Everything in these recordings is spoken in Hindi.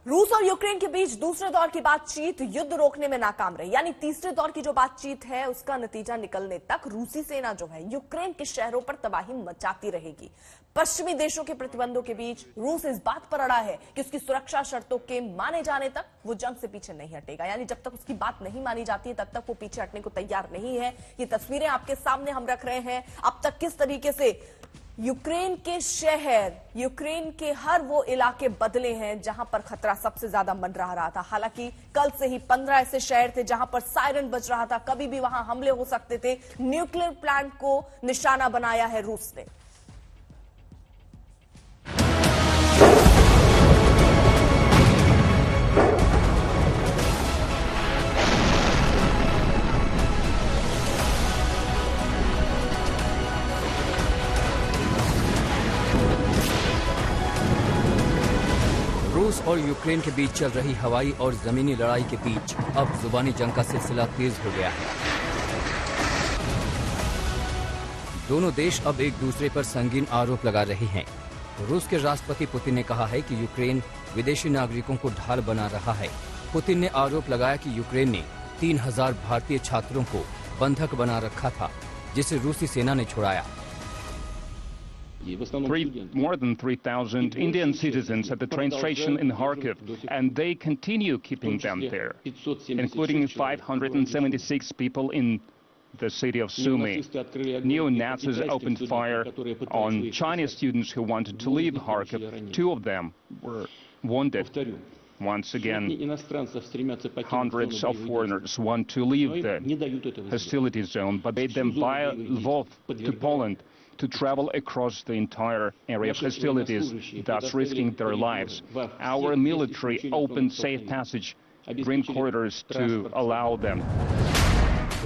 रूस और यूक्रेन के बीच दूसरे दौर की बातचीत युद्ध रोकने में नाकाम रही। यानी तीसरे दौर की जो बातचीत है उसका नतीजा निकलने तक रूसी सेना जो है यूक्रेन के शहरों पर तबाही मचाती रहेगी। पश्चिमी देशों के प्रतिबंधों के बीच रूस इस बात पर अड़ा है कि उसकी सुरक्षा शर्तों के माने जाने तक वो जंग से पीछे नहीं हटेगा। यानी जब तक उसकी बात नहीं मानी जाती है तब तक वो पीछे हटने को तैयार नहीं है। ये तस्वीरें आपके सामने हम रख रहे हैं। अब तक किस तरीके से यूक्रेन के शहर, यूक्रेन के हर वो इलाके बदले हैं जहां पर खतरा सबसे ज्यादा मंडरा रहा था। हालांकि कल से ही 15 ऐसे शहर थे जहां पर सायरन बज रहा था, कभी भी वहां हमले हो सकते थे। न्यूक्लियर प्लांट को निशाना बनाया है रूस ने। रूस और यूक्रेन के बीच चल रही हवाई और जमीनी लड़ाई के बीच अब जुबानी जंग का सिलसिला तेज हो गया है। दोनों देश अब एक दूसरे पर संगीन आरोप लगा रहे हैं। रूस के राष्ट्रपति पुतिन ने कहा है कि यूक्रेन विदेशी नागरिकों को ढाल बना रहा है। पुतिन ने आरोप लगाया कि यूक्रेन ने 3000 भारतीय छात्रों को बंधक बना रखा था, जिसे रूसी सेना ने छुड़ाया। More than 3,000 Indian citizens at the train station in Kharkiv, and they continue keeping them there, including 576 people in the city of Sumy. Neo-Nazis opened fire on Chinese students who wanted to leave Kharkiv. 2 of them were wounded. Once again, hundreds of foreigners want to leave the hostility zone, but made them via Lvov to Poland to travel across the entire area of hostilities, thus risking their lives. Our military opened safe passage, green corridors to allow them.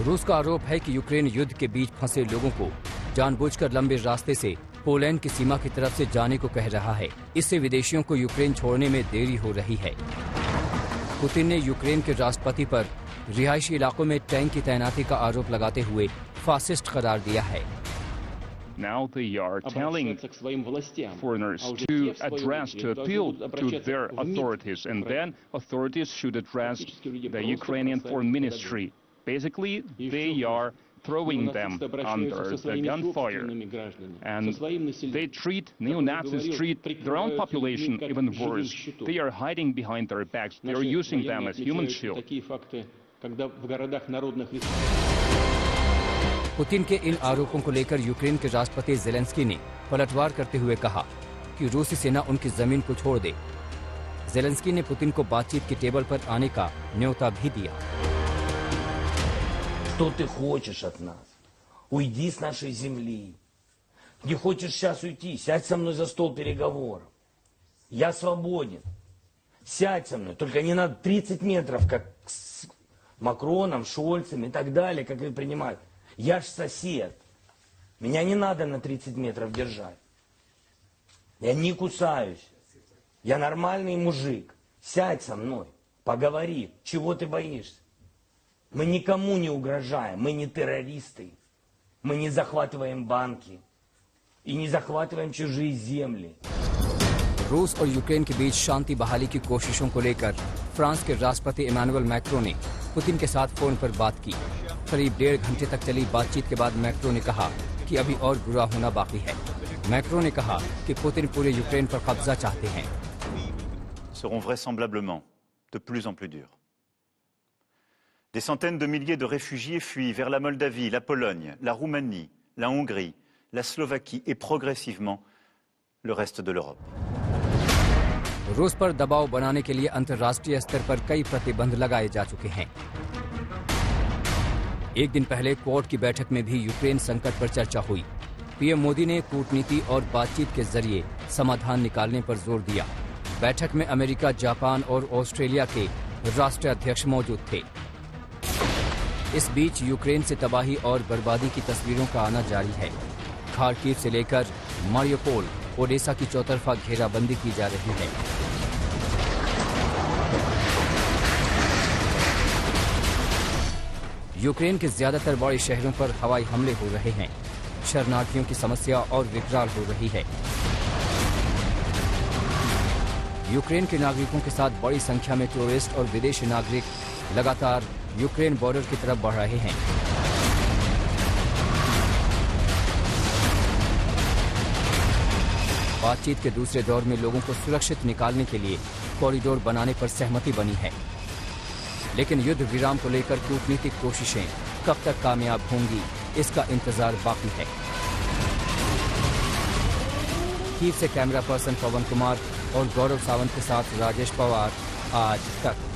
रूस का आरोप है कि यूक्रेन युद्ध के बीच फंसे लोगों को जानबूझकर लंबे रास्ते से पोलैंड की सीमा की तरफ से जाने को कह रहा है। इससे विदेशियों को यूक्रेन छोड़ने में देरी हो रही है। पुतिन ने यूक्रेन के राष्ट्रपति पर रिहायशी इलाकों में टैंक की तैनाती का आरोप लगाते हुए फासिस्ट करार दिया है। Now they are telling foreigners to address, to appeal to their authorities, and then authorities should address the Ukrainian Foreign Ministry. Basically, they are throwing them under the gunfire, and they treat, neo-Nazis treat their own population even worse. They are hiding behind their backs. They are using them as human shield. Putin के इन आरोपों को लेकर यूक्रेन के राष्ट्रपति ज़ेलेंस्की ने पलटवार करते हुए कहा कि रूसी सेना उनकी जमीन को छोड़ दे। ज़ेलेंस्की ने पुतिन को बातचीत की टेबल पर आने का न्योता भी दिया। Что ты хочешь от нас? Уйди с нашей земли. Не хочешь сейчас уйти? Сядь со мной за стол переговоров. Я свободен. Сядь со мной. Только не надо 30 метров, как с Макроном, Шольцем и так далее, как их принимают. Я ж сосед. Меня не надо на 30 метров держать. Я не кусаюсь. Я нормальный мужик. Сядь со мной. Поговори. Чего ты боишься? Мы никому не угрожаем. Мы не террористы. Мы не захватываем банки. И не захватываем чужие земли. रूस और यूक्रेन के बीच शांति बहाली की कोशिशों को लेकर फ्रांस के राष्ट्रपति इमैनुअल मैक्रो ने पुतिन के साथ फोन पर बात की। करीब 1.5 घंटे तक चली बातचीत के बाद मैक्रो ने कहा कि अभी और बुरा होना बाकी है। मैक्रो ने कहा कि पुतिन पूरे यूक्रेन पर कब्जा चाहते हैं। seront vraisemblablement de plus en plus durs. Des centaines de milliers de réfugiés fuient vers la Moldavie, la Pologne, la Roumanie, la Hongrie, la Slovaquie et progressivement le reste de l'Europe. रूस पर दबाव बनाने के लिए अंतर्राष्ट्रीय स्तर पर कई प्रतिबंध लगाए जा चुके हैं। एक दिन पहले क्वाड की बैठक में भी यूक्रेन संकट पर चर्चा हुई। पीएम मोदी ने कूटनीति और बातचीत के जरिए समाधान निकालने पर जोर दिया। बैठक में अमेरिका, जापान और ऑस्ट्रेलिया के राष्ट्रीय अध्यक्ष मौजूद थे। इस बीच यूक्रेन से तबाही और बर्बादी की तस्वीरों का आना जारी है। खार्किव से लेकर मारियोपोल, ओडेसा की चौतरफा घेराबंदी की जा रही है। यूक्रेन के ज्यादातर बड़े शहरों पर हवाई हमले हो रहे हैं। शरणार्थियों की समस्या और विकराल हो रही है। यूक्रेन के नागरिकों के साथ बड़ी संख्या में टूरिस्ट और विदेशी नागरिक लगातार यूक्रेन बॉर्डर की तरफ बढ़ रहे हैं। बातचीत के दूसरे दौर में लोगों को सुरक्षित निकालने के लिए कॉरिडोर बनाने पर सहमति बनी है, लेकिन युद्ध विराम को लेकर कूटनीतिक कोशिशें कब तक कामयाब होंगी, इसका इंतजार बाकी है। कीव से कैमरा पर्सन पवन कुमार और गौरव सावंत के साथ राजेश पवार, आज तक।